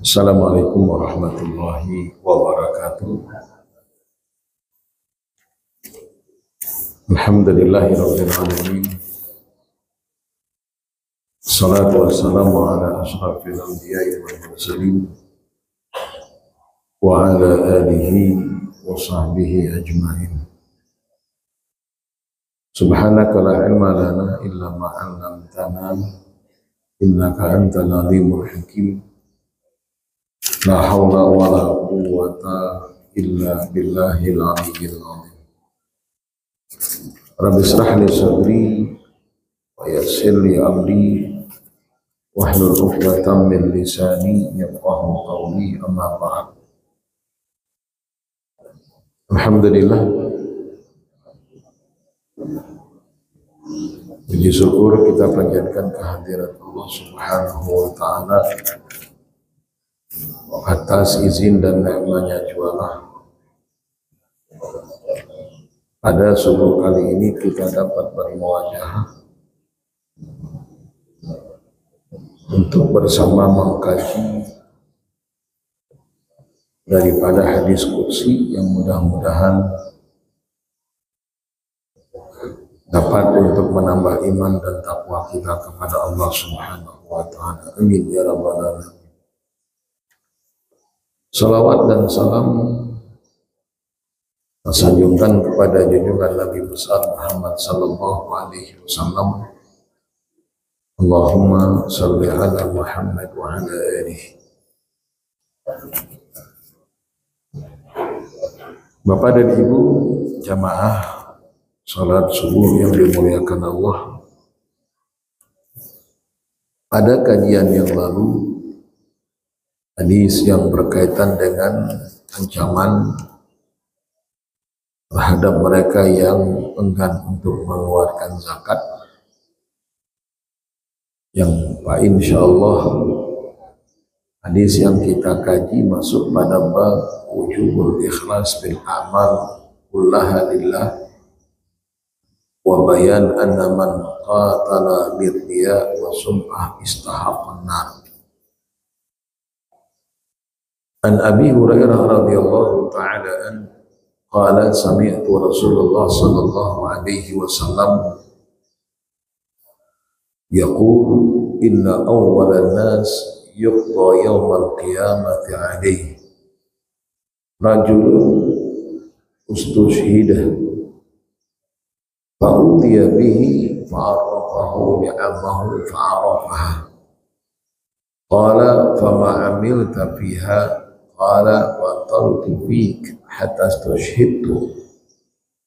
Assalamualaikum warahmatullahi wabarakatuh. Alhamdulillahirabbil alamin. Salatu wassalamu ala asyrafil anbiya'i wal mursalin wa ala alihi wa sahbihi ajma'in. Subhanaka la ilma lana illa ma 'allamtana innaka antal alimul hakim. La haula wa la quwwata illa billahil aliyyil azim. Rabbi israh li sadri wa yassir li amri wahlul 'uqdatam min lisani yafqahu qawli, amma ba'd. Alhamdulillah, puji syukur kita panjatkan kehadirat Allah Subhanahu wa ta'ala atas izin dan nikmatnya jualah. Pada subuh kali ini kita dapat bermuajah untuk bersama mengkaji daripada hadis qudsi yang mudah-mudahan dapat untuk menambah iman dan takwa kita kepada Allah Subhanahu wa ta'ala. Amin ya rabbal alamin. Salawat dan salam tersanjungkan kepada junjungan Nabi besar Muhammad sallallahu alaihi wasallam. Allahumma shalli ala Muhammad wa ala alihi. Bapak dan Ibu jamaah salat subuh yang dimuliakan Allah, pada kajian yang lalu hadis yang berkaitan dengan ancaman terhadap mereka yang enggan untuk mengeluarkan zakat, yang insya Allah hadis yang kita kaji masuk pada bab wujubul ikhlas bil a'mal kullaha lillah wa bayan anna man qatala birriya wa sum'ah istahaqqan nar. An Abi Hurairah radhiyallahu ta'ala an qala sami'tu Rasulullah sallallahu alaihi wasallam yaqul inna awwalan nas yuqda yawmal qiyamati alaihi rajulun ustushhida fa'utiya bihi fa'arafahu li'amahu fa'arafaha qala fama amilta fiha qala wa tartu fik hatta stushhidtu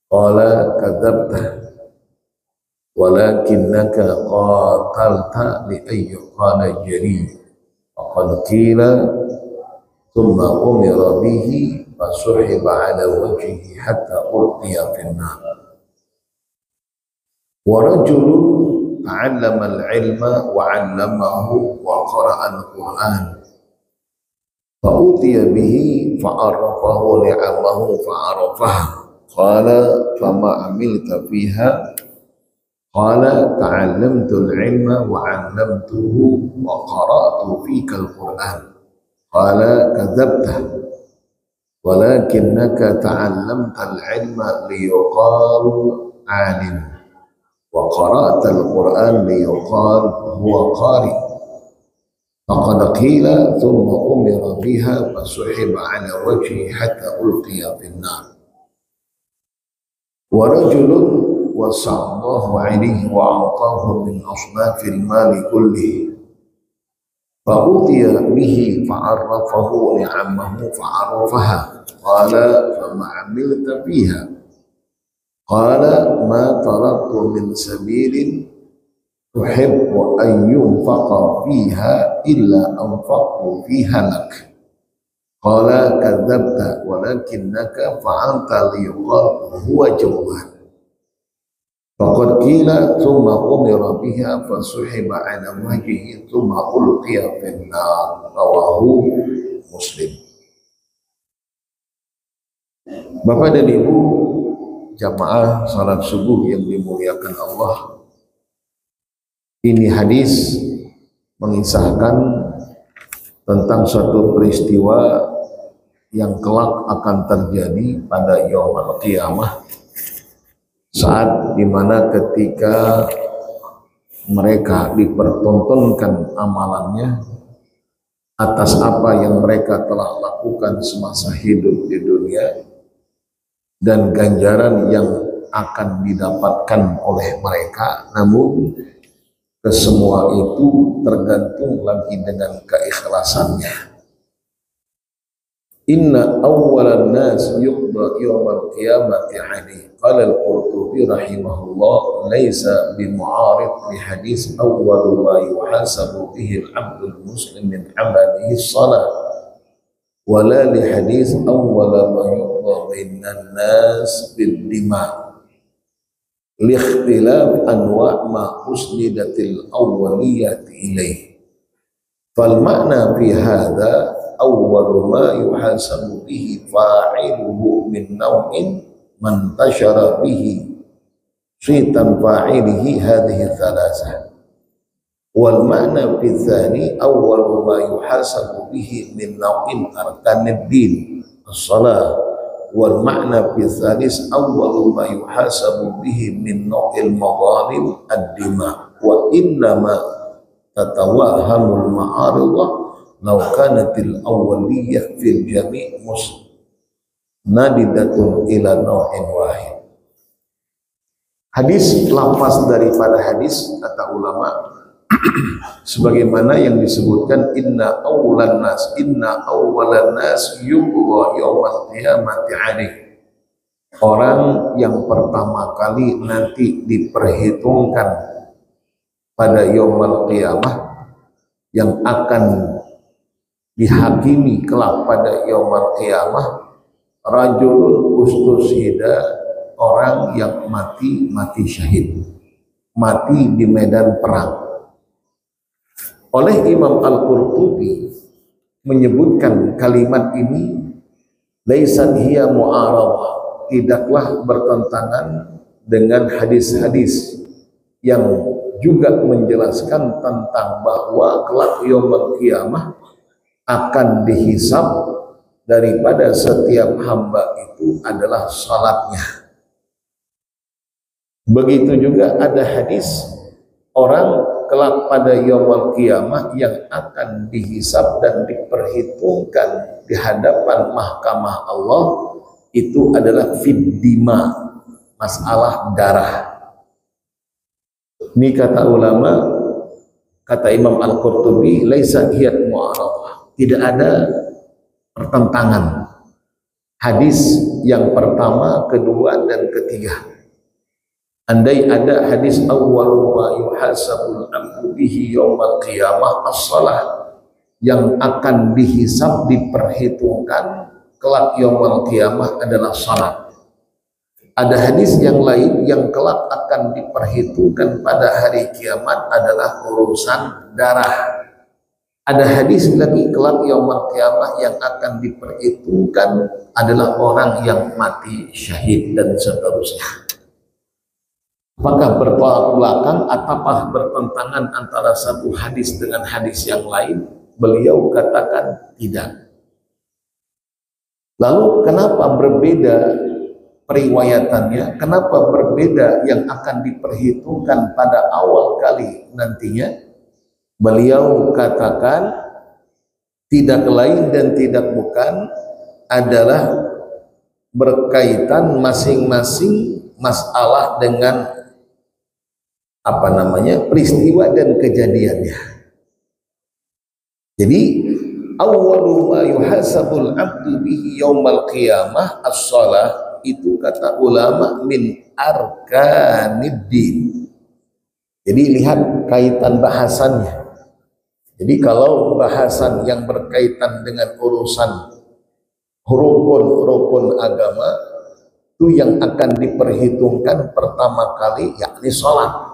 qala kadzabta walakinnaka qatalta li ayyuqala jari faqad qila thumma umira bihi fasuhiba ala wajhihi hatta ulqiya finnar wa rajulun ta'allama al-ilma wa 'allamahu wa qara'a al-Qur'an fa'utiya bihi fa'arafahu li'amahu fa'arafaha qala fama amilta fiha qala ta'allamtu al-ilma wa 'allamtuhu wa qara'tu fika al-Qur'an qala kadzabta walakinnaka ta'allamta al-ilma liyuqal 'alim wa qara'ta al-Qur'an liyuqal huwa qari faqad qila thumma umira biha fasuhiba 'ala wajhihi hatta ulqiya fin-nar wa rajulun wasa'allahu 'alaihi wa 'atahu min asnafil mali kullihi fa'utiya bihi fa'arrafahu li'ammahu fa'arafaha qala fama 'amilta fiha qala ma taraktu min sabilin tuhibbu an yunfaqa fiha illa anfaqtu fiha lak qala kadzabta walakinnaka fa'alta liyuqal huwa jawad faqad qila thumma umira biha fasuhiba 'ala wajhihi thumma ulqiya fin nar rawahu Muslim. Bapak dan Ibu jamaah salat subuh yang dimuliakan Allah, Ini hadis mengisahkan tentang suatu peristiwa yang kelak akan terjadi pada yaumul qiyamah, saat dimana ketika mereka dipertontonkan amalannya atas apa yang mereka telah lakukan semasa hidup di dunia dan ganjaran yang akan didapatkan oleh mereka, namun kesemua itu tergantung lagi dengan keikhlasannya. Inna awwalan nas yuqda yawmal qiyamati hadith. Qala al-Qurtubi rahimahullah laysa bimu'arid li hadis awwalu ma yuhasabu bihi al-'abdul muslim min 'amalihi as-salah wala li hadis awwala ma yuqda bainan nas bid-dima li ikhtilaf anwa' ma usnidatil awwaliyati ilaih. Fal ma'na fi hadha awwalu ma yuhasabu bihi fa'iluhu min naw'in man tashara bihi syaitan fa'ilihi hadhihi thalatha. Wal ma'na fi tsani awwalu ma yuhasabu bihi min naw'in arkanid din as-salah. Wal ma'na fi tsalis awwalu ma yuhasabu bihi min naw'il madhalim ad-dima wa innama tatawahamul ma'aridah law kanatil awwaliyah fil jami' musnadidatun ila naw'in wahid. Hadis lafaz daripada hadis kata ulama sebagaimana yang disebutkan inna awwalan nas yuqda yaumal qiyamati alaih. Orang yang pertama kali nanti diperhitungkan pada yaumul qiyamah, yang akan dihakimi kelak pada yaumul qiyamah, rajulun ustushida, orang yang mati syahid, mati di medan perang. Oleh Imam Al-Qurtubi menyebutkan kalimat ini laisat hiya mu'aradah, tidaklah bertentangan dengan hadis-hadis yang juga menjelaskan tentang bahwa kelak yaumul qiyamah akan dihisab daripada setiap hamba itu adalah salatnya. Begitu juga ada hadis orang kelak pada yaumul qiyamah yang akan dihisab dan diperhitungkan di hadapan mahkamah Allah itu adalah fiddima, masalah darah. Ini kata ulama, kata Imam Al-Qurtubi, laisa hiyat mu'aradah, tidak ada pertentangan hadis yang pertama, kedua, dan ketiga. Andai ada hadis awwalu ma yuhasabul 'abdu bihi yaumal qiyamah as-shalah, yang akan dihisab, diperhitungkan kelak yaumul qiyamah adalah salat. Ada hadis yang lain yang kelak akan diperhitungkan pada hari kiamat adalah urusan darah. Ada hadis lagi kelak yaumul qiyamah yang akan diperhitungkan adalah orang yang mati syahid dan seterusnya. Apakah bertolak belakang ataukah bertentangan antara satu hadis dengan hadis yang lain? Beliau katakan tidak. Lalu kenapa berbeda periwayatannya? Kenapa berbeda yang akan diperhitungkan pada awal kali nantinya? Beliau katakan tidak lain dan tidak bukan adalah berkaitan masing-masing masalah dengan peristiwa dan kejadiannya. Jadi awwalu ma yuhasabul 'abdu bihi yaumal qiyamah as-shalah, itu kata ulama min arkaniddin. Jadi lihat kaitan bahasannya. Jadi kalau bahasan yang berkaitan dengan urusan rukun agama, itu yang akan diperhitungkan pertama kali yakni sholat.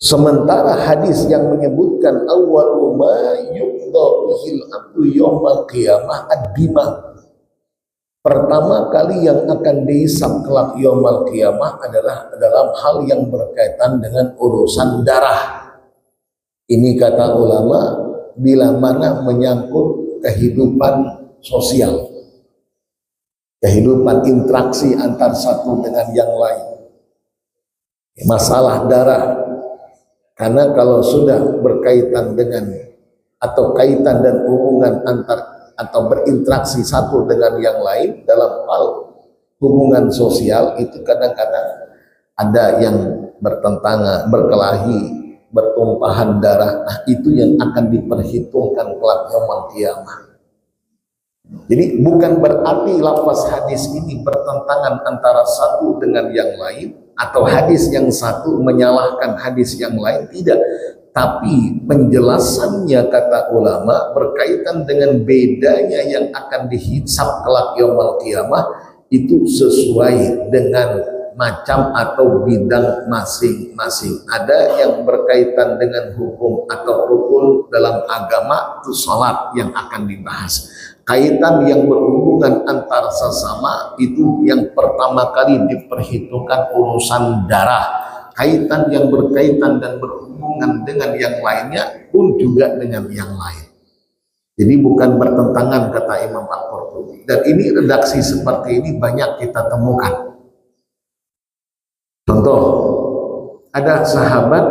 Sementara hadis yang menyebutkan awwalu ma yuqda bihil 'abdu yaumal qiyamah ad-dima, Pertama kali yang akan dihisab kelak yaumul qiyamah adalah dalam hal yang berkaitan dengan urusan darah. Ini kata ulama, bila mana menyangkut kehidupan sosial, kehidupan interaksi antar satu dengan yang lain. Masalah darah, karena kalau sudah berkaitan dengan atau kaitan dan hubungan antar atau berinteraksi satu dengan yang lain dalam hal hubungan sosial, itu kadang-kadang ada yang bertentangan, berkelahi, bertumpahan darah. Nah, itu yang akan diperhitungkan kelak yaumul qiyamah. Jadi bukan berarti lafaz hadis ini bertentangan antara satu dengan yang lain, atau hadis yang satu menyalahkan hadis yang lain, tidak. Tapi penjelasannya kata ulama berkaitan dengan bedanya yang akan dihisab kelak yaumul qiyamah itu sesuai dengan macam atau bidang masing-masing. Ada yang berkaitan dengan hukum atau rukun dalam agama, itu salat yang akan dibahas. Kaitan yang berhubungan antar sesama itu yang pertama kali diperhitungkan urusan darah. Kaitan yang berkaitan dan berhubungan dengan yang lainnya pun juga dengan yang lain. Jadi bukan bertentangan kata Imam Al-Qurtubi. Dan ini redaksi seperti ini banyak kita temukan. Contoh, ada sahabat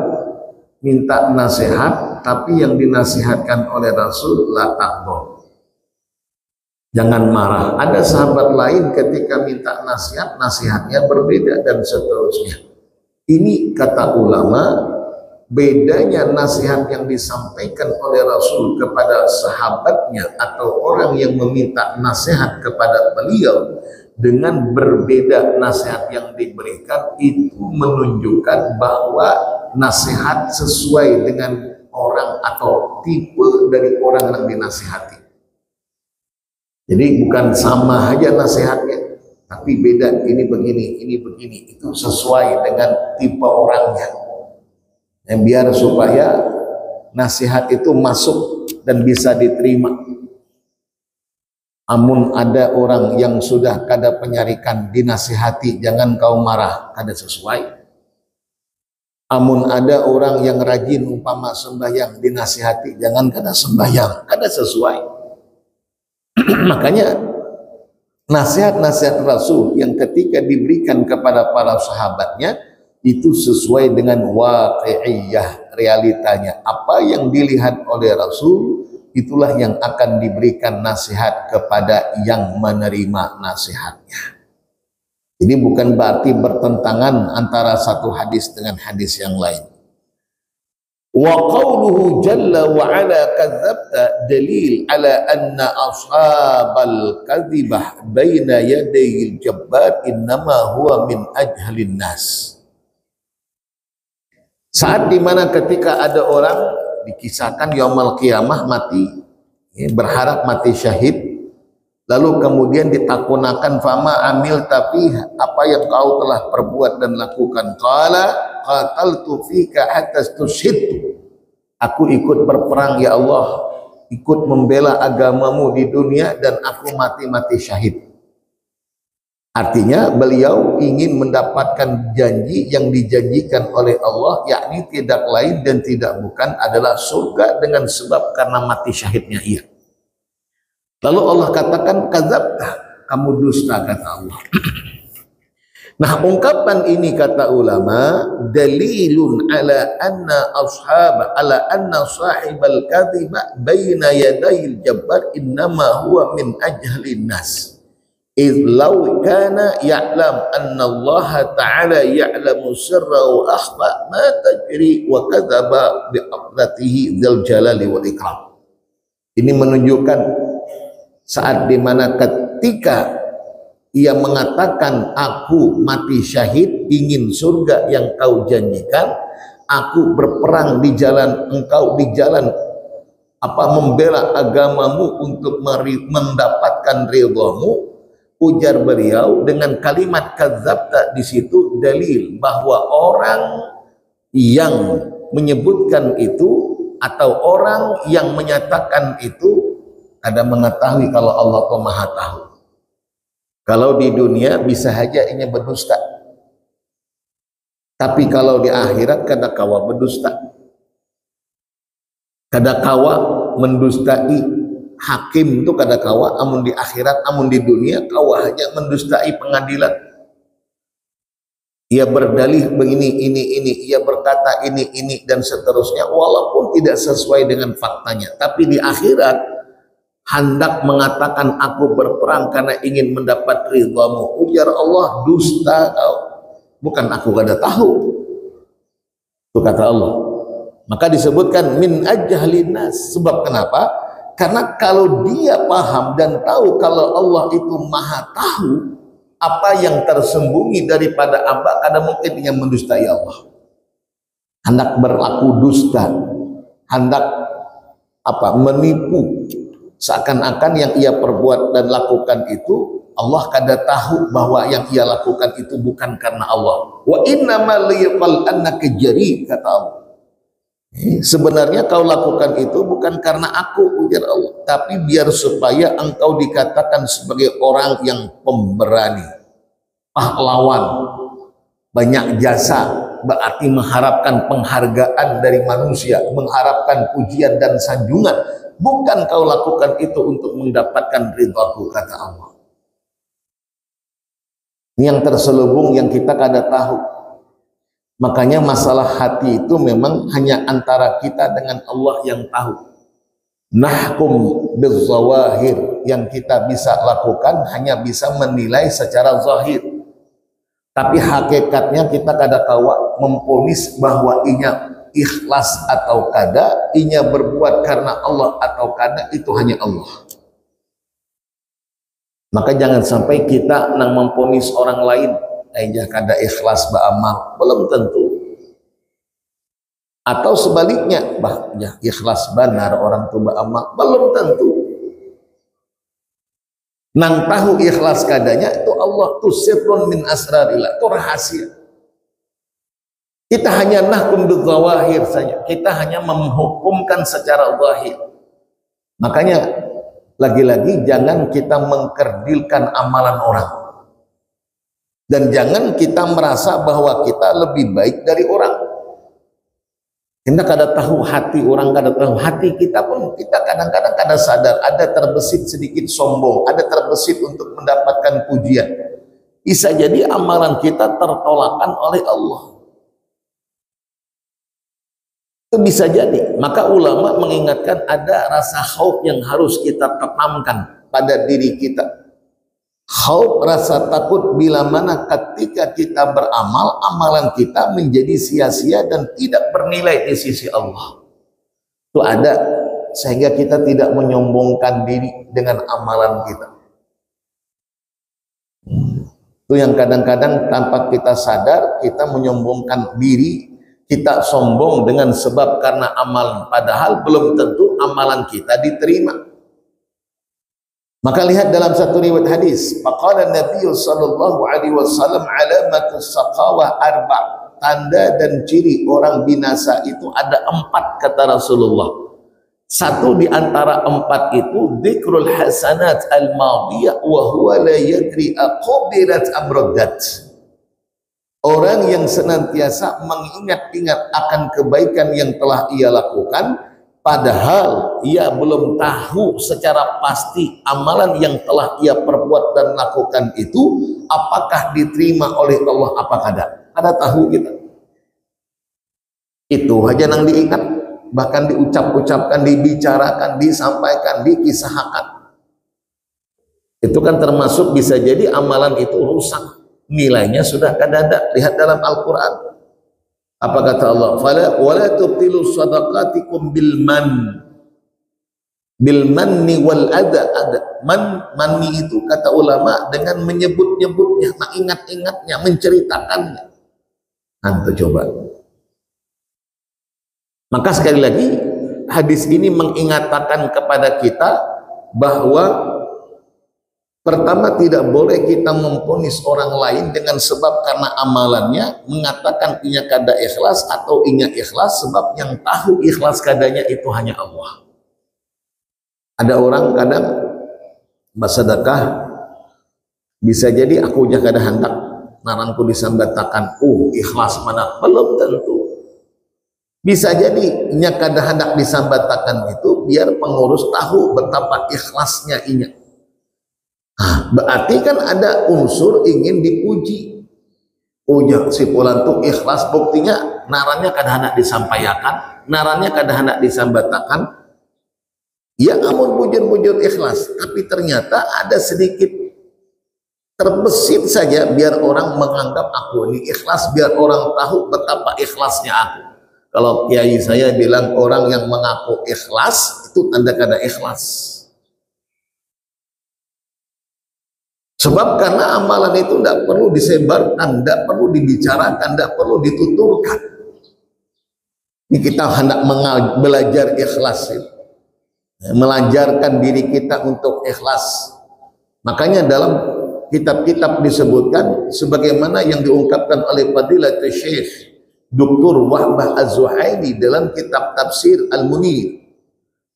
minta nasihat, tapi yang dinasihatkan oleh Rasul la taghdab, jangan marah. Ada sahabat lain ketika minta nasihat, nasihatnya berbeda dan seterusnya. Ini kata ulama, bedanya nasihat yang disampaikan oleh Rasul kepada sahabatnya atau orang yang meminta nasihat kepada beliau dengan berbeda nasihat yang diberikan, itu menunjukkan bahwa nasihat sesuai dengan orang atau tipe dari orang yang dinasihati. Jadi bukan sama aja nasihatnya, tapi beda, ini begini, ini begini, itu sesuai dengan tipe orangnya. Yang biar supaya nasihat itu masuk dan bisa diterima. Amun ada orang yang sudah kada penyarikan dinasihati, jangan kau marah, kada sesuai. Amun ada orang yang rajin umpama sembahyang, dinasihati, jangan kada sembahyang, kada sesuai. Makanya nasihat-nasihat Rasul yang ketika diberikan kepada para sahabatnya itu sesuai dengan waqi'iyah, realitanya. Apa yang dilihat oleh Rasul, itulah yang akan diberikan nasihat kepada yang menerima nasihatnya. Ini bukan berarti bertentangan antara satu hadis dengan hadis yang lain. Wa qawluhu jalla wa ala kadzabta dalil ala anna ashabal kadzibah baina yadayil jabbar innama huwa min ajhalin nas. Saat dimana ketika ada orang dikisahkan yaumul qiyamah mati, berharap mati syahid, lalu kemudian ditakunakan fama amil, tapi apa yang kau telah perbuat dan lakukan. Qala qataltu fika hatta tushhid. Aku ikut berperang ya Allah, ikut membela agamamu di dunia dan aku mati syahid. Artinya beliau ingin mendapatkan janji yang dijanjikan oleh Allah, yakni tidak lain dan tidak bukan adalah surga dengan sebab karena mati syahidnya ia. Lalu Allah katakan kadzabta, kamu dusta kata Allah. Nah, ungkapan ini kata ulama dalilun ala anna sahibal kadhiba baina yadayil jabbar innama huwa min ajhalin nas. إذ لو كان يعلم أن الله تعالى يعلم سر وأخفى ما تجري وكذب بأقدته ذي الجلال والإكرام. Ini menunjukkan saat dimana ketika ia mengatakan aku mati syahid, ingin surga yang kau janjikan, aku berperang di jalan engkau, di jalan membela agamamu untuk mendapatkan ridhamu. Ujar beliau dengan kalimat kadzabta, di situ dalil bahwa orang yang menyebutkan itu atau orang yang menyatakan itu ada mengetahui kalau Allah Maha tahu. Kalau di dunia bisa saja ini berdusta, tapi kalau di akhirat kadakawa berdusta, kadakawa mendustai hakim itu kadakawa, amun di akhirat, amun di dunia kawa hanya mendustai pengadilan. Ia berdalih begini, ini, ia berkata ini, dan seterusnya, walaupun tidak sesuai dengan faktanya, tapi di akhirat hendak mengatakan aku berperang karena ingin mendapat ridhamu. Ujar Allah, dusta kau, bukan aku kada tahu. Itu kata Allah. Maka disebutkan min ajhalin nas. Sebab kenapa? Karena kalau dia paham dan tahu kalau Allah itu maha tahu apa yang tersembunyi daripada hamba, kada mungkin dia mendustai Allah. Hendak berlaku dusta, hendak menipu, seakan-akan yang ia perbuat dan lakukan itu Allah kada tahu bahwa yang ia lakukan itu bukan karena Allah. Wa innama liyaqal annaka jari, kata Allah. Sebenarnya kau lakukan itu bukan karena aku, ujar Allah, tapi biar supaya engkau dikatakan sebagai orang yang pemberani, pahlawan, banyak jasa, berarti mengharapkan penghargaan dari manusia, mengharapkan pujian dan sanjungan. Bukan kau lakukan itu untuk mendapatkan ridhaku, kata Allah. Ini yang terselubung yang kita kada tahu. Makanya masalah hati itu memang hanya antara kita dengan Allah yang tahu. Nahkum bizzawahir, yang kita bisa lakukan hanya bisa menilai secara zahir. Tapi hakikatnya kita kada kawa memponis bahwa inya ikhlas atau kada, inya berbuat karena Allah atau kada, itu hanya Allah. Maka jangan sampai kita nang memponis orang lain aja kada ikhlas beramal, belum tentu. Atau sebaliknya, ya ikhlas benar orang tu beramal, belum tentu. Nang tahu ikhlas kadanya itu Allah tu sirrun min asrarillah, itu rahasia. Kita hanya nahkum bidzawahir saja, kita hanya menghukumkan secara zahir. Makanya lagi-lagi jangan kita mengkerdilkan amalan orang. Dan jangan kita merasa bahwa kita lebih baik dari orang. Kita kada tahu hati orang, kada tahu hati kita pun, kita kadang-kadang kada sadar, ada terbesit sedikit sombong, ada terbesit untuk mendapatkan pujian. Bisa jadi amalan kita tertolakkan oleh Allah. Itu bisa jadi. Maka ulama mengingatkan ada rasa khauf yang harus kita tanamkan pada diri kita. Khauf, rasa takut bila mana ketika kita beramal, amalan kita menjadi sia-sia dan tidak bernilai di sisi Allah. Itu ada, sehingga kita tidak menyombongkan diri dengan amalan kita. Itu yang kadang-kadang tanpa kita sadar, kita menyombongkan diri, kita sombong dengan sebab karena amalan, padahal belum tentu amalan kita diterima. Maka lihat dalam satu riwayat hadis, faqala Nabi sallallahu alaihi wasallam alamatus saqawah arba', tanda dan ciri orang binasa itu ada 4, kata Rasulullah. Satu di antara 4 itu dzikrul hasanat al-madiyah wa huwa la yadri aqbirat amraddat. Orang yang senantiasa mengingat-ingat akan kebaikan yang telah ia lakukan, padahal ia belum tahu secara pasti amalan yang telah ia perbuat dan lakukan itu apakah diterima oleh Allah apa kada. Kada tahu kita. Itu aja nang diingat, bahkan diucap-ucapkan, dibicarakan, disampaikan, dikisahkan. Itu kan termasuk bisa jadi amalan itu rusak, nilainya sudah kada ada. Lihat dalam Al-Quran. Apa kata Allah? Fala wala tubtilu shadaqatikum bil manni wal adha. Manni itu kata ulama dengan menyebut-nyebutnya, mengingat-ingatnya, menceritakannya. Antum coba. Maka sekali lagi hadis ini mengingatkan kepada kita bahwa pertama, tidak boleh kita memponis orang lain dengan sebab karena amalannya, mengatakan inya kada ikhlas atau inya ikhlas, sebab yang tahu ikhlas kadanya itu hanya Allah. Ada orang kadang bersedekah Bisa jadi aku jaga hendak naranku disambatakan, ikhlas mana? Belum tentu. Bisa jadi nya kada hendak disambatakan itu biar pengurus tahu betapa ikhlasnya inya. Berarti kan ada unsur ingin dipuji. Si fulan tuh ikhlas, buktinya narannya kada hendak disampaikan, narannya kada hendak disambatakan. Ya amun bujur-bujur ikhlas, tapi ternyata ada sedikit terbesit saja biar orang menganggap aku ini ikhlas, biar orang tahu betapa ikhlasnya aku. Kalau kiai saya bilang orang yang mengaku ikhlas itu tanda kada ikhlas. Sebab karena amalan itu tidak perlu disebarkan, tidak perlu dibicarakan, tidak perlu dituturkan. Ini kita hendak belajar ikhlas itu. Melanjarkan diri kita untuk ikhlas. Makanya dalam kitab-kitab disebutkan sebagaimana yang diungkapkan oleh Fadilatul Syekh Dr. Wahbah Az-Zuhaili dalam kitab tafsir Al-Munir.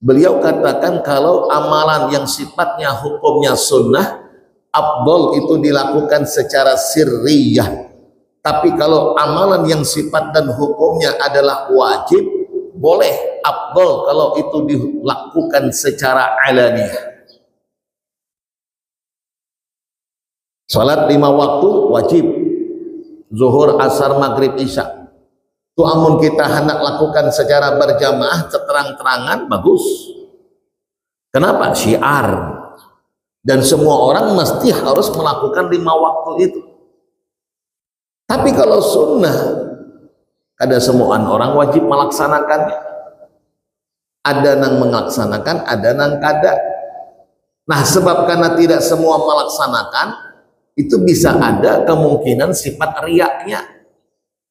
Beliau katakan kalau amalan yang sifatnya hukumnya sunnah, afdal itu dilakukan secara sirriyah. Tapi kalau amalan yang sifat dan hukumnya adalah wajib, boleh afdal kalau itu dilakukan secara alaniyah. Salat 5 waktu wajib, zuhur, asar, maghrib, isya. Itu amun kita hendak lakukan secara berjamaah terang-terangan bagus. Kenapa? Syiar. Dan semua orang mesti harus melakukan 5 waktu itu. Tapi kalau sunnah, ada semua orang wajib melaksanakannya. Ada yang melaksanakan, ada yang kada. Nah, sebab karena tidak semua melaksanakan, itu bisa ada kemungkinan sifat riaknya.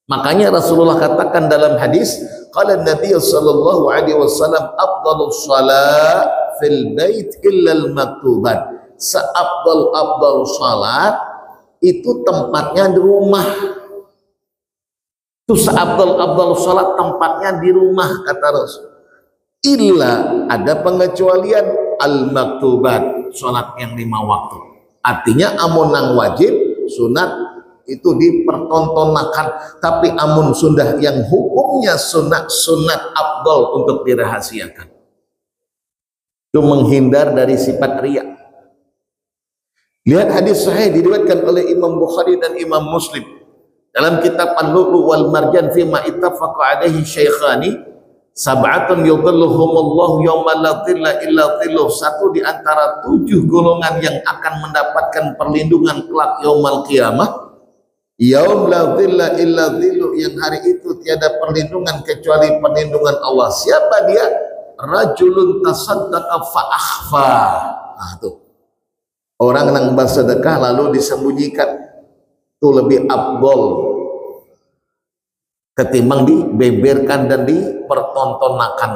Makanya Rasulullah katakan dalam hadis, qala Nabi sallallahu alaihi wasallam, afdhalus shalat fil bait illa al maktubat. Seafdal salat itu tempatnya di rumah. Itu seafdal salat tempatnya di rumah, kata Rasul. Illa, ada pengecualian, al maktubat, salat yang 5 waktu. Artinya amun nang wajib sunat itu dipertontonkan, tapi amun sunnah yang hukumnya sunat afdal untuk dirahasiakan. Itu menghindar dari sifat riya. Lihat hadis sahih diriwayatkan oleh Imam Bukhari dan Imam Muslim dalam kitab Al-Lu'lu' wal Marjan fi ma ittafaqa alaihi syaikhani, sab'atun yudhilluhumullahu yawma la dhilla illa dhilluh. Satu di antara 7 golongan yang akan mendapatkan perlindungan kelak yaumul qiyamah. Yaum la dhilla illa dhilluh, yang hari itu tiada perlindungan kecuali perlindungan Allah. Siapa dia? Rajulun tasaddaqa fa akhfa. Nah, tuh. Orang yang bersedekah lalu disembunyikan, itu lebih afdal ketimbang dibeberkan dan dipertontonkan.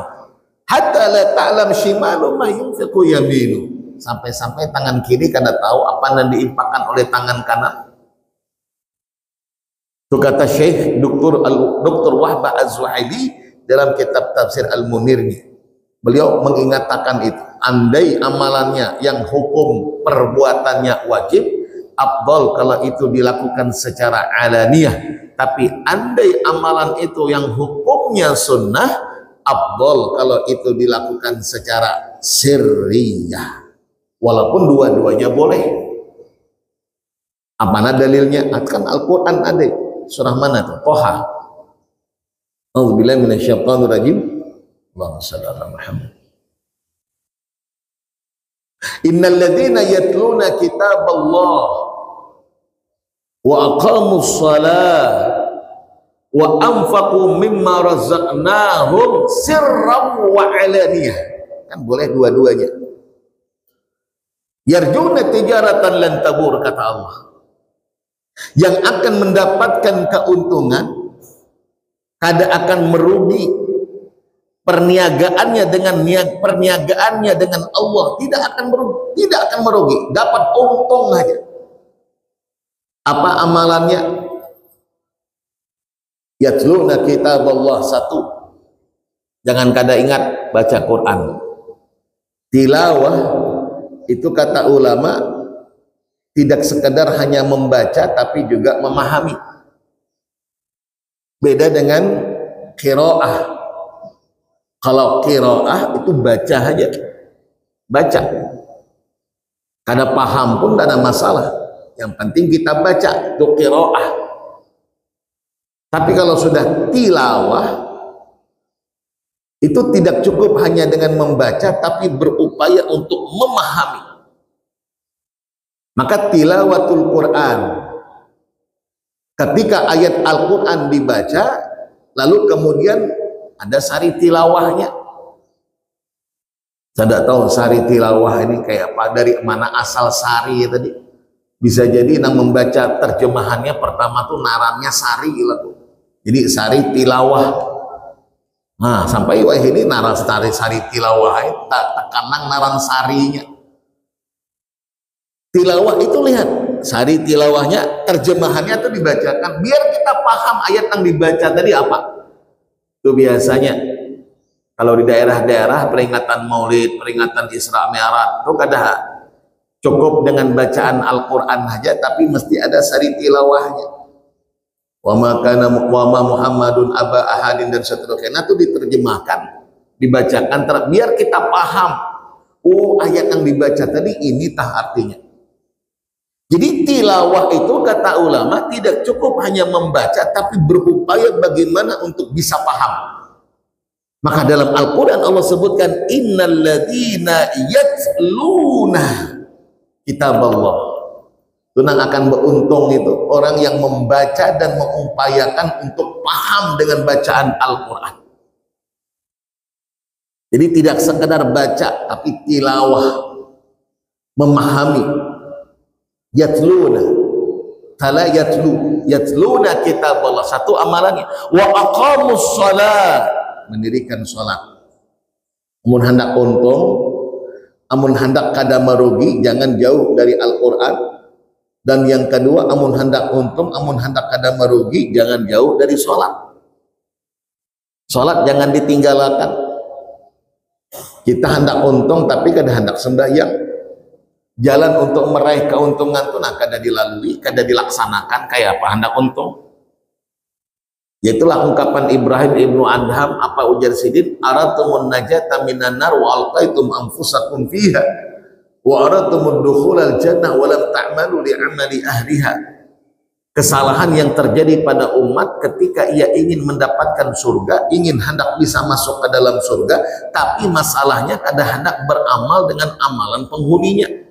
Hatta la ta'lam shimalu ma yunfiqu yaminu, sampai-sampai tangan kiri kada tahu apa yang diinfakkan oleh tangan kanan. Itu kata Syekh Dr. Wahbah Az-Zuhaili dalam kitab tafsir Al-Munirnya. Beliau mengingatkan itu, andai amalannya yang hukum perbuatannya wajib, afdal kalau itu dilakukan secara alaniyah. Tapi andai amalan itu yang hukumnya sunnah, afdal kalau itu dilakukan secara sirriyah. Walaupun dua-duanya boleh. Apa dalilnya? Kan Al-Quran ada. Surah mana itu? Toha. A'udzubillahi minasyaitonir rajim. Allahumma shalli ala Muhammad. Innal ladzina yatluna kitaballah wa aqamus shalah wa anfaqu mimma razaqnahum sirran wa alaniyah. Kan boleh dua-duanya. Yarjuna tijaratan lan tabur, kata Allah. Yang akan mendapatkan keuntungan, kada akan merugi. Perniagaannya dengan Allah tidak akan merugi, dapat untung aja. Apa amalannya? Yatluna kitaballah, 1. Jangan kada ingat baca Quran. Tilawah itu kata ulama, tidak sekedar hanya membaca tapi juga memahami. Beda dengan qiraah. Kalau qiraah itu baca aja, baca. Karena paham pun tidak ada masalah. Yang penting kita baca, itu qiraah. Tapi kalau sudah tilawah, itu tidak cukup hanya dengan membaca, tapi berupaya untuk memahami. Maka tilawatul Quran, ketika ayat Al-Quran dibaca, lalu kemudian ada sari tilawahnya. Saya tidak tahu sari tilawah ini kayak apa, dari mana asal sari tadi. Bisa jadi yang membaca terjemahannya pertama tuh narannya sari gitu. Jadi sari tilawah. Nah, sampai wah ini naran sari tilawah tak tekanang naran sarinya. Tilawah itu lihat, sari tilawahnya, terjemahannya itu dibacakan biar kita paham ayat yang dibaca tadi apa. Itu biasanya kalau di daerah-daerah peringatan Maulid, peringatan Isra Mi'raj itu kadang cukup dengan bacaan Al-Qur'an aja tapi mesti ada sari tilawahnya. Wa ma kana Muhammadun aba ahadin dan seterusnya itu diterjemahkan, dibacakan biar kita paham. Oh, ayat yang dibaca tadi ini tah artinya. Jadi tilawah itu kata ulama tidak cukup hanya membaca tapi berupaya bagaimana untuk bisa paham. Maka dalam Al-Quran Allah sebutkan innal ladzina yatluna kitab Allah. Itu yang akan beruntung itu orang yang membaca dan mengupayakan untuk paham dengan bacaan Al-Quran. Jadi tidak sekedar baca tapi tilawah, memahami. Yatluna, tala yatluna kitab Allah, satu amalannya. Wa aqamus shalah, mendirikan salat. Amun hendak untung, amun hendak kada merugi, jangan jauh dari Al-Quran. Dan yang kedua, amun hendak untung, amun hendak kada merugi, jangan jauh dari salat. Salat jangan ditinggalkan. Kita hendak untung tapi kada hendak sembahyang. Jalan untuk meraih keuntungan itu kada dilalui, kada dilaksanakan kayak apa hendak untung. Yaitulah ungkapan Ibrahim ibnu Adham, apa ujar Sidin, aratumun najata minan nar wa alqaitum anfusakum fiha wa aratumud dukhulal jannah wa lam ta'malu li amali ahliha. Kesalahan yang terjadi pada umat ketika ia ingin mendapatkan surga, ingin hendak bisa masuk ke dalam surga, tapi masalahnya kada hendak beramal dengan amalan penghuninya.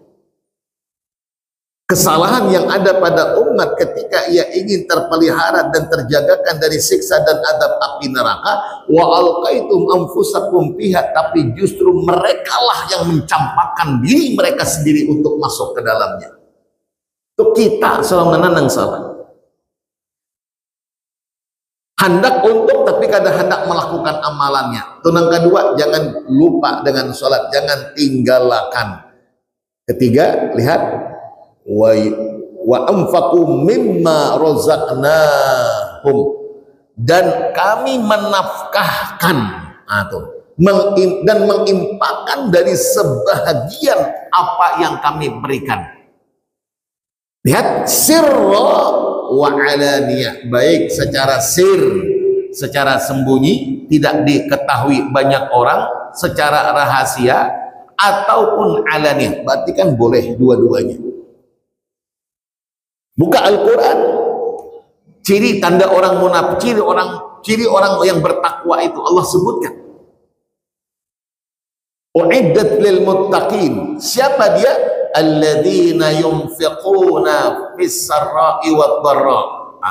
Kesalahan yang ada pada umat ketika ia ingin terpelihara dan terjagakan dari siksa dan adab api neraka, wa alqaitum anfusakum fiha, tapi justru merekalah yang mencampakkan diri mereka sendiri untuk masuk ke dalamnya. Itu kita selama nang salah. Hendak untuk tapi kadang hendak melakukan amalannya. Itu yang kedua, jangan lupa dengan sholat, jangan tinggalkan. Ketiga, lihat wa anfaqu mimma razaqnahum, dan kami menafkahkan dan mengimpakkan dari sebahagian apa yang kami berikan. Lihat, sirra wa alaniyah, baik secara sir, secara sembunyi tidak diketahui banyak orang, secara rahasia ataupun alaniyah, berarti kan boleh dua-duanya. Buka Al-Quran, ciri tanda orang munafik, ciri orang yang bertakwa itu Allah sebutkan. Uiddat lil muttaqin. Siapa dia? Alladzina yunfiquna fis sarra'i wad dharra.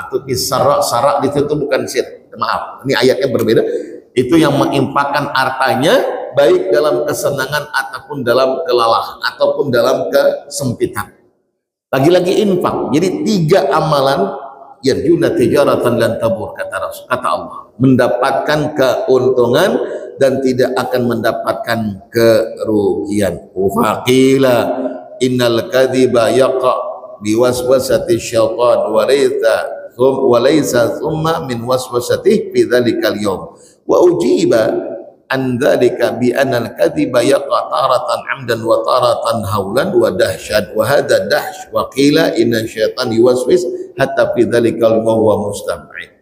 Itu fis sarra di situ bukan sir. Maaf, ini ayatnya berbeda. Itu yang mengimpakkan hartanya baik dalam kesenangan ataupun dalam kelelahan ataupun dalam kesempitan. Lagi-lagi infak. Jadi tiga amalan yarjuna tijaratan lan tabur, kata Allah, mendapatkan keuntungan dan tidak akan mendapatkan kerugian. Faqila innal kadhiba yaqa biwaswasati syaitan wa laysa thumma min waswasatihi fi dzalikal yawm wa ujiba an dzalika bi anna al-kadhiba yaqa taratan 'amdan wa taratan haulan wa dahsyat wa hadha dahsy wa qila inna syaitan yuwaswis hatta fi dzalikal wa huwa mustam'in.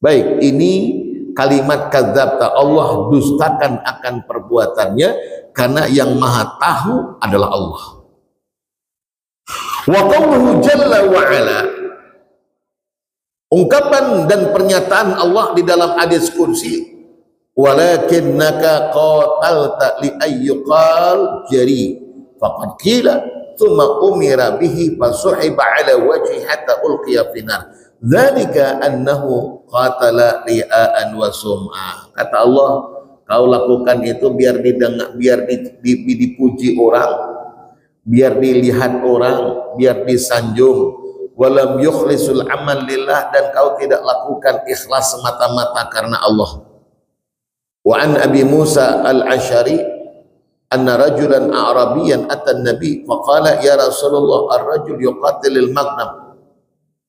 Baik, ini kalimat kadzabta, Allah dustakan akan perbuatannya karena yang maha tahu adalah Allah. Wa qawluhu jalla wa ala, ungkapan dan pernyataan Allah di dalam hadis kursi, walakinnaka qatalta li ayyuqal jari faqad qila thumma umira bihi fasuhiba ala wajhi hatta ulqiya finar dzalika annahu qatala ria'an wa sum'a. Kata Allah, kau lakukan itu biar didengar, biar dipuji orang, biar dilihat orang, biar disanjung. Walam yukhlisul amal lillah, dan kau tidak lakukan ikhlas semata-mata karena Allah. Wa an Abi Musa al-Ash'ari anna rajulan a'rabiyan atan nabi faqala ya Rasulullah ar-rajul yuqatilul maghnam.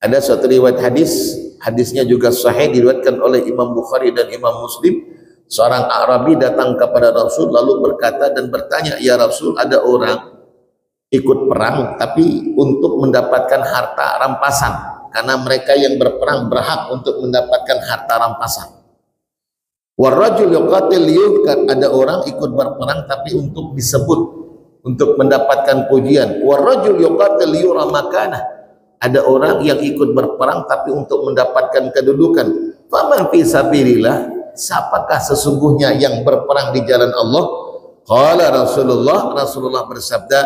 Ada suatu riwayat hadis, hadisnya juga sahih, diriwayatkan oleh Imam Bukhari dan Imam Muslim. Seorang Arabi datang kepada Rasul lalu berkata dan bertanya, ya Rasul, ada orang ikut perang tapi untuk mendapatkan harta rampasan, karena mereka yang berperang berhak untuk mendapatkan harta rampasan. Warrajul yuqatil liyudhkar, ada orang ikut berperang tapi untuk disebut, untuk mendapatkan pujian. Warrajul yuqatil liyura makanah, ada orang yang ikut berperang tapi untuk mendapatkan kedudukan. Faman fi sabilillah, siapakah sesungguhnya yang berperang di jalan Allah? Qala Rasulullah bersabda,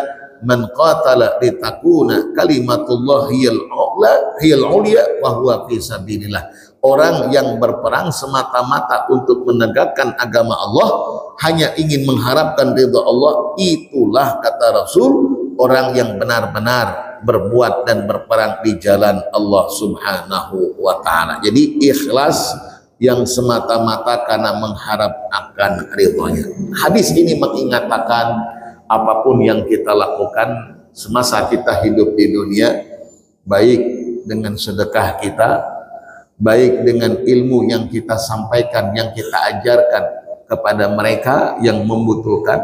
man qatala litakuna kalimatullah hiyal ulya wa huwa fi sabilillah. Orang yang berperang semata-mata untuk menegakkan agama Allah, hanya ingin mengharapkan ridha Allah, itulah kata Rasul orang yang benar-benar berbuat dan berperang di jalan Allah Subhanahu wa taala. Jadi ikhlas yang semata-mata karena mengharap akan ridhonya. Hadis ini mengingatkan apapun yang kita lakukan semasa kita hidup di dunia, baik dengan sedekah kita, baik dengan ilmu yang kita sampaikan, yang kita ajarkan kepada mereka yang membutuhkan,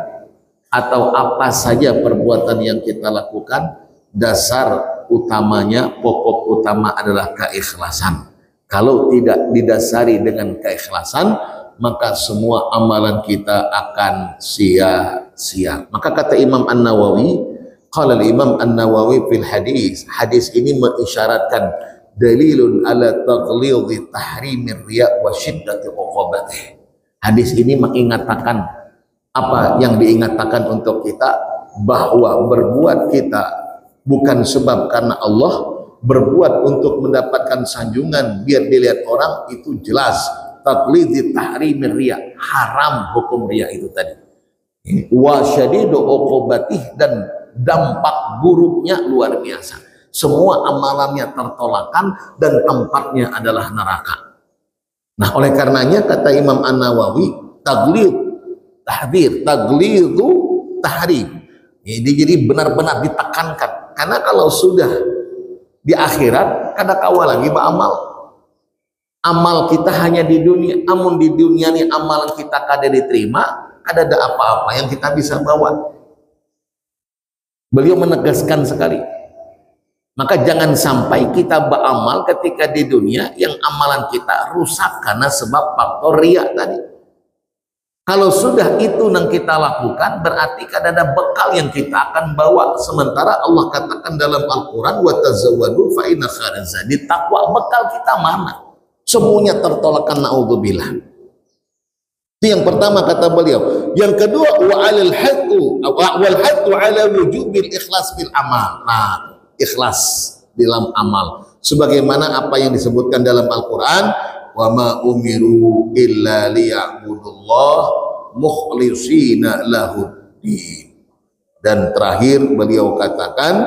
atau apa saja perbuatan yang kita lakukan, dasar utamanya, pokok utama adalah keikhlasan. Kalau tidak didasari dengan keikhlasan, maka semua amalan kita akan sia-sia. Maka kata Imam An-Nawawi, qala Imam An-Nawawi fil hadis, hadis ini mengisyaratkan dalilun ala taghlidhi tahrimir riya wa syiddati uqubatih. Hadis ini mengingatkan apa yang diingatkan untuk kita, bahwa berbuat kita bukan sebab karena Allah, berbuat untuk mendapatkan sanjungan biar dilihat orang, itu jelas taghlidhi tahrimir riya, haram hukum riya itu tadi. Wa syadidu uqubatih, dan dampak buruknya luar biasa. Semua amalannya tertolakkan dan tempatnya adalah neraka. Nah, oleh karenanya kata Imam An-Nawawi, taglid tahdir, taglidu tahrim. Jadi benar-benar ditekankan, karena kalau sudah di akhirat kada kawa lagi beramal. Amal kita hanya di dunia, amun di dunia ini amalan kita kada diterima, kada ada apa-apa yang kita bisa bawa. Beliau menegaskan sekali. Maka jangan sampai kita beramal ketika di dunia yang amalan kita rusak karena sebab faktor riya tadi. Kalau sudah itu yang kita lakukan, berarti kan ada bekal yang kita akan bawa. Sementara Allah katakan dalam Al-Quran, wa tazawwadu fa inna khairaz zadi taqwa. Bekal kita mana? Semuanya tertolakkan, naudzubillah. Itu yang pertama kata beliau. Yang kedua, wal haddu ala wujubil ikhlas bil amal. Nah, ikhlas dalam amal sebagaimana apa yang disebutkan dalam Al-Quran, wa ma umiru illa liya'budullah mukhlishina lahuddin. Dan terakhir beliau katakan,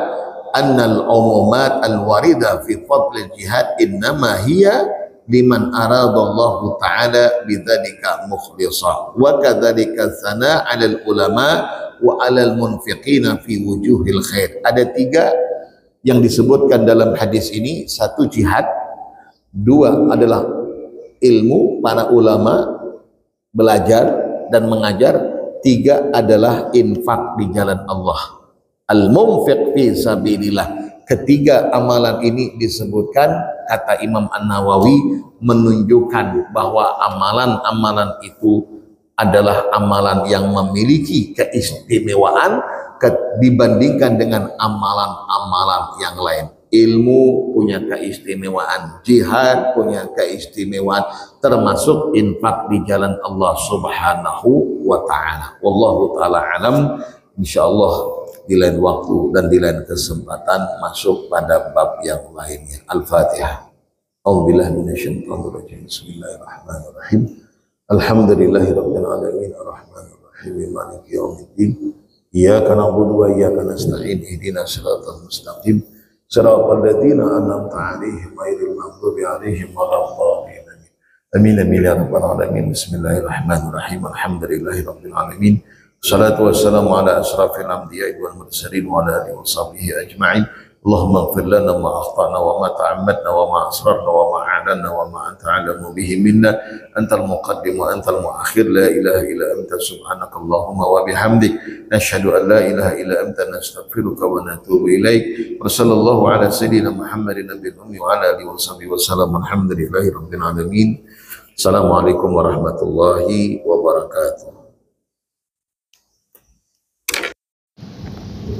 annal umumat al-warida fi fadlil jihad innama hiya liman aradallahu ta'ala bidzalika mukhlisa wa kadzalika sana 'alal ulama wa 'alal munfiqina fi wujuhil khair. Ada tiga yang disebutkan dalam hadis ini. Satu, jihad. Dua adalah ilmu, para ulama belajar. dan mengajar, 3 adalah infak di jalan Allah, al-munfiq fi sabilillah. Ketiga amalan ini disebutkan, kata Imam An-Nawawi, menunjukkan bahwa amalan-amalan itu adalah amalan yang memiliki keistimewaan dibandingkan dengan amalan-amalan yang lain. Ilmu punya keistimewaan, jihad punya keistimewaan, termasuk infak di jalan Allah Subhanahu wa ta'ala. Wallahu ta'ala alam. Insyaallah di lain waktu dan di lain kesempatan masuk pada bab yang lainnya. Al-Fatihah. A'udzubillahi minasyaitonir rajim. Bismillahirrahmanirrahim. Alhamdulillahirabbil alamin arrahmanir rahim maliki yaumiddin. Iyyaka na'budu wa iyyaka nasta'in. Ihdinas siratal mustaqim. Siratal ladzina an'amta 'alaihim ghairil maghdubi 'alaihim waladdallin. Amin amin ya rabbal alamin. Bismillahirrahmanirrahim. Alhamdulillahirabbil alamin. Salatu wassalamu ala asrafil anbiya'i wal mursalin wa ala alihi washabihi ajma'in. Allahumma ighfir lana ma akhtana wa ma ta'ammadna wa ma asrarna wa ma a'lanna wa ma anta 'alamu bihi minna. Antal muqaddim wa antal muakhir, la ilaha illa anta subhanakallahumma wa bihamdik, nashhadu an la ilaha illa anta, nastaghfiruka wa natubu ilaik. Wa sallallahu ala sayyidina Muhammadin nabiyil ummi wa ala alihi washabihi wasallam. Alhamdulillahi rabbil alamin. Assalamualaikum warahmatullahi wabarakatuh.